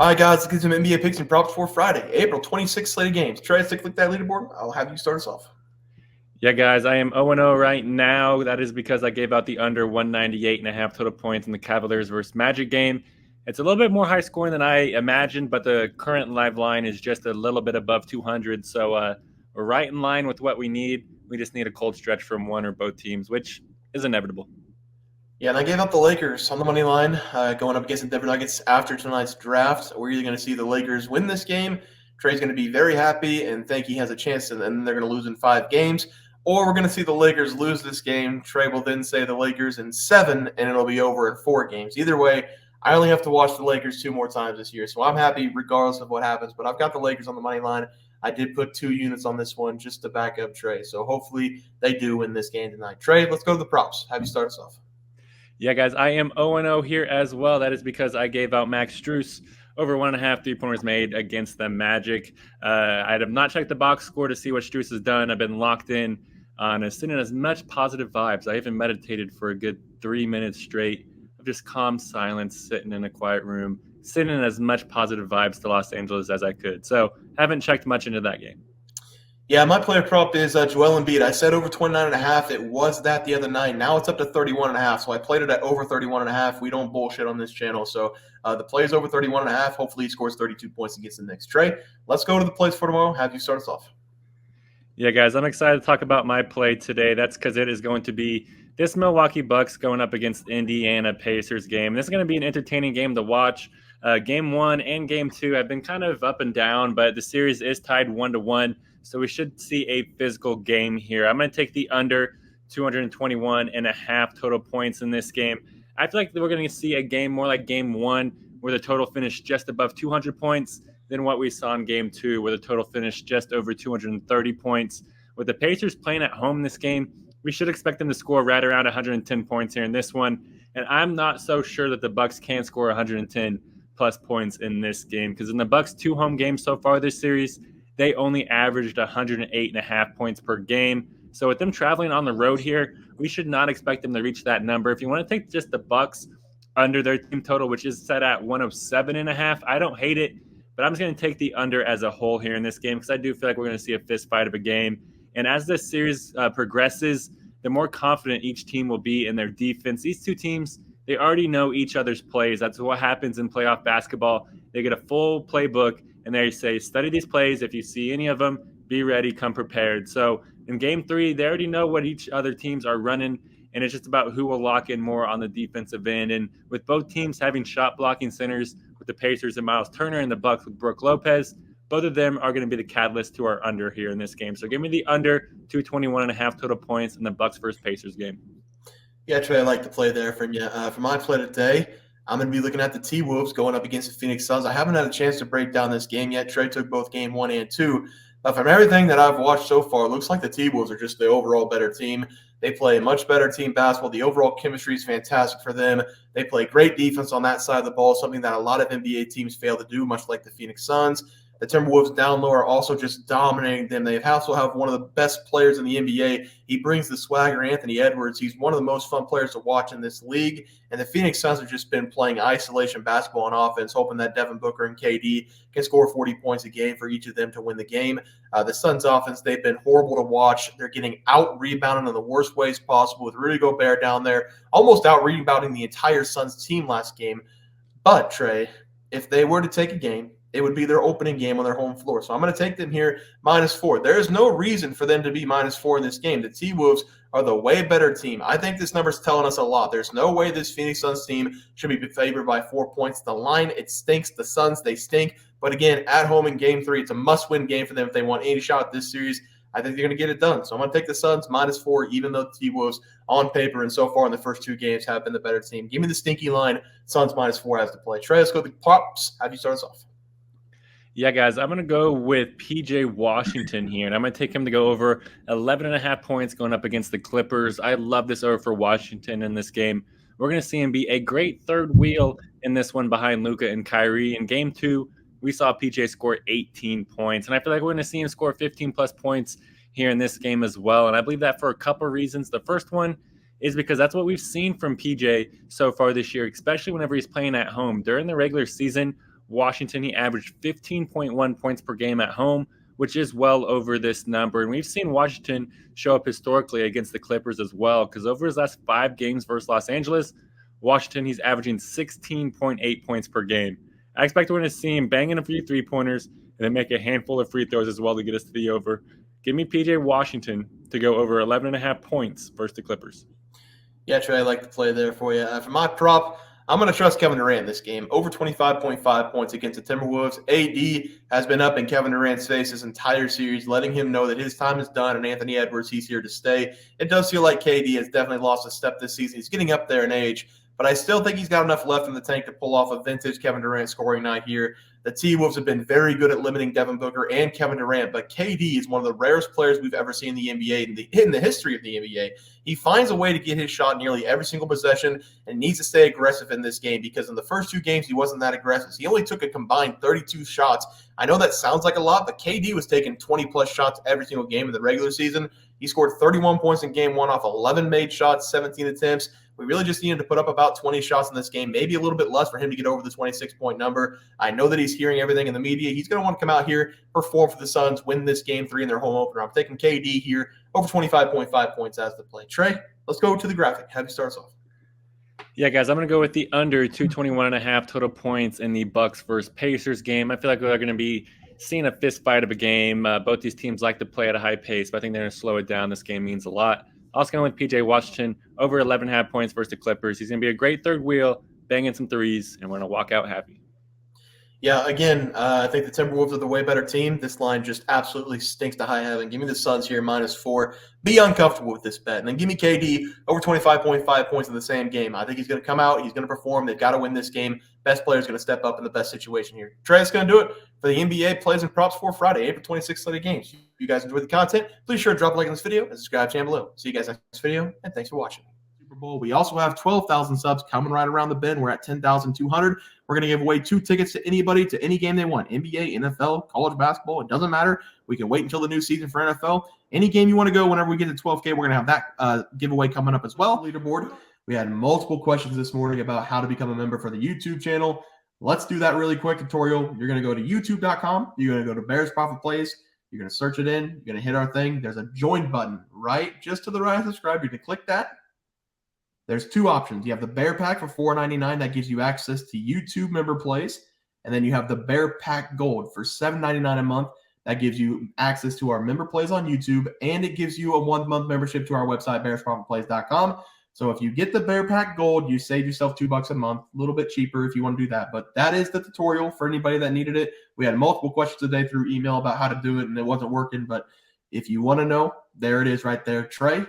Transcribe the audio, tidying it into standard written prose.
All right, guys, let's get some NBA picks and props for Friday, April 26th slate of games. Trey, let's click that leaderboard. I'll have you start us off. Yeah, guys, I am 0-0 right now. That is because I gave out the under 198.5 total points in the Cavaliers versus Magic game. It's a little bit more high scoring than I imagined, but the current live line is just a little bit above 200. So we're right in line with what we need. We just need a cold stretch from one or both teams, which is inevitable. Yeah, and I gave up the Lakers on the money line going up against the Denver Nuggets after tonight's draft. We're either going to see the Lakers win this game. Trey's going to be very happy and think he has a chance, and then they're going to lose in 5 games. Or we're going to see the Lakers lose this game. Trey will then say the Lakers in 7, and it'll be over in 4 games. Either way, I only have to watch the Lakers 2 more times this year, so I'm happy regardless of what happens. But I've got the Lakers on the money line. I did put 2 units on this one just to back up Trey. So hopefully they do win this game tonight. Trey, let's go to the props. Have you start us off? Yeah, guys, I am 0-0 here as well. That is because I gave out Max Strus over 1.5 3-pointers made against the Magic. I have not checked the box score to see what Strus has done. I've been locked in on sitting as much positive vibes. I even meditated for a good 3 minutes straight of just calm silence, sitting in a quiet room, sitting in as much positive vibes to Los Angeles as I could. So haven't checked much into that game. Yeah, my player prop is Joel Embiid. I said over 29.5. It was that the other night. Now it's up to 31.5. So I played it at over 31.5. We don't bullshit on this channel. So the play is over 31.5. Hopefully he scores 32 points against the Knicks. Trey, let's go to the plays for tomorrow. Have you start us off? Yeah, guys, I'm excited to talk about my play today. That's because it is going to be this Milwaukee Bucks going up against Indiana Pacers game. This is going to be an entertaining game to watch. Game 1 and Game 2 have been kind of up and down, but the series is tied 1-1. So we should see a physical game here. I'm going to take the under 221.5 total points in this game. I feel like we're going to see a game more like Game 1 where the total finished just above 200 points than what we saw in Game 2 where the total finished just over 230 points. With the Pacers playing at home in this game, we should expect them to score right around 110 points here in this one. And I'm not so sure that the Bucks can score 110 plus points in this game because in the Bucks' 2 home games so far this series, they only averaged 108.5 points per game. So with them traveling on the road here, we should not expect them to reach that number. If you want to take just the Bucks under their team total, which is set at 107.5, I don't hate it, but I'm just going to take the under as a whole here in this game because I do feel like we're going to see a fist fight of a game. And as this series progresses, the more confident each team will be in their defense. These 2 teams, they already know each other's plays. That's what happens in playoff basketball. They get a full playbook, and they say, study these plays. If you see any of them, be ready, come prepared. So in Game 3, they already know what each other teams are running, and it's just about who will lock in more on the defensive end. And with both teams having shot-blocking centers, with the Pacers and Miles Turner and the Bucks with Brook Lopez, both of them are going to be the catalyst to our under here in this game. So give me the under 221.5 total points in the Bucks versus Pacers game. Yeah, Trey, I like the play there from you. For my play today, I'm going to be looking at the T-Wolves going up against the Phoenix Suns. I haven't had a chance to break down this game yet. Trey took both Game 1 and 2. But from everything that I've watched so far, it looks like the T-Wolves are just the overall better team. They play a much better team basketball. The overall chemistry is fantastic for them. They play great defense on that side of the ball, something that a lot of NBA teams fail to do, much like the Phoenix Suns. The Timberwolves down low are also just dominating them. They also have one of the best players in the NBA. He brings the swagger, Anthony Edwards. He's one of the most fun players to watch in this league. And the Phoenix Suns have just been playing isolation basketball on offense, hoping that Devin Booker and KD can score 40 points a game for each of them to win the game. The Suns offense, they've been horrible to watch. They're getting out-rebounded in the worst ways possible with Rudy Gobert down there, almost out-rebounding the entire Suns team last game. But, Trey, if they were to take a game, it would be their opening game on their home floor. So I'm going to take them here -4. There is no reason for them to be -4 in this game. The T-Wolves are the way better team. I think this number is telling us a lot. There's no way this Phoenix Suns team should be favored by 4 points. The line, it stinks. The Suns, they stink. But again, at home in Game 3, it's a must-win game for them if they want any shot at this series. I think they're going to get it done. So I'm going to take the Suns -4, even though the T-Wolves on paper and so far in the first 2 games have been the better team. Give me the stinky line. Suns -4 as the play. Trey, let's go to the props. Have you start us off? Yeah, guys, I'm going to go with PJ Washington here, and I'm going to take him to go over 11.5 points going up against the Clippers. I love this over for Washington in this game. We're going to see him be a great third wheel in this one behind Luka and Kyrie. In Game 2, we saw PJ score 18 points, and I feel like we're going to see him score 15-plus points here in this game as well, and I believe that for a couple of reasons. The first one is because that's what we've seen from PJ so far this year, especially whenever he's playing at home. During the regular season, Washington, he averaged 15.1 points per game at home, which is well over this number. And we've seen Washington show up historically against the Clippers as well, because over his last 5 games versus Los Angeles, Washington, he's averaging 16.8 points per game. I expect we're going to see him banging a few three-pointers and then make a handful of free throws as well to get us to the over. Give me PJ Washington to go over 11.5 points versus the Clippers. Yeah, Trey, I like the play there for you. For my prop, I'm going to trust Kevin Durant in this game. Over 25.5 points against the Timberwolves. AD has been up in Kevin Durant's face this entire series, letting him know that his time is done, and Anthony Edwards, he's here to stay. It does feel like KD has definitely lost a step this season. He's getting up there in age, but I still think he's got enough left in the tank to pull off a vintage Kevin Durant scoring night here. The T-Wolves have been very good at limiting Devin Booker and Kevin Durant, but KD is one of the rarest players we've ever seen in the NBA, in the history of the NBA. He finds a way to get his shot nearly every single possession and needs to stay aggressive in this game, because in the first 2 games, he wasn't that aggressive. He only took a combined 32 shots. I know that sounds like a lot, but KD was taking 20-plus shots every single game in the regular season. He scored 31 points in game 1 off 11 made shots, 17 attempts. We really just needed to put up about 20 shots in this game, maybe a little bit less for him to get over the 26-point number. I know that he's hearing everything in the media. He's going to want to come out here, perform for the Suns, win this game 3 in their home opener. I'm taking KD here over 25.5 points as the play. Trey, let's go to the graphic. Have you start us off? Yeah, guys, I'm going to go with the under 221.5 total points in the Bucks versus Pacers game. I feel like we're going to be seeing a fist fight of a game. Both these teams like to play at a high pace, but I think they're going to slow it down. This game means a lot. Also going with PJ Washington over 11.5 points versus the Clippers. He's going to be a great third wheel, banging some threes, and we're going to walk out happy. Yeah, again, I think the Timberwolves are the way better team. This line just absolutely stinks to high heaven. Give me the Suns here, -4. Be uncomfortable with this bet. And then give me KD over 25.5 points in the same game. I think he's going to come out. He's going to perform. They've got to win this game. Best player is going to step up in the best situation here. Trey, that's going to do it for the NBA Plays and Props for Friday, April 26th slate of games. If you guys enjoyed the content, please sure to drop a like on this video and subscribe to the channel below. See you guys next video, and thanks for watching. Super Bowl. We also have 12,000 subs coming right around the bend. We're at 10,200. We're going to give away 2 tickets to anybody to any game they want. NBA, NFL, college basketball. It doesn't matter. We can wait until the new season for NFL. Any game you want to go, whenever we get to 12K, we're going to have that giveaway coming up as well. Leaderboard. We had multiple questions this morning about how to become a member for the YouTube channel. Let's do that really quick tutorial. You're going to go to youtube.com. You're going to go to Bears Profit Plays. You're going to search it in. You're going to hit our thing. There's a join button right just to the right of subscribe. You're going to click that. There's 2 options. You have the Bear Pack for $4.99. That gives you access to YouTube member plays. And then you have the Bear Pack Gold for $7.99 a month. That gives you access to our member plays on YouTube. And it gives you a 1-month membership to our website, bearsprofitplays.com. So if you get the Bear Pack Gold, you save yourself $2 a month. A little bit cheaper if you want to do that. But that is the tutorial for anybody that needed it. We had multiple questions today through email about how to do it, and it wasn't working. But if you want to know, there it is right there. Trey,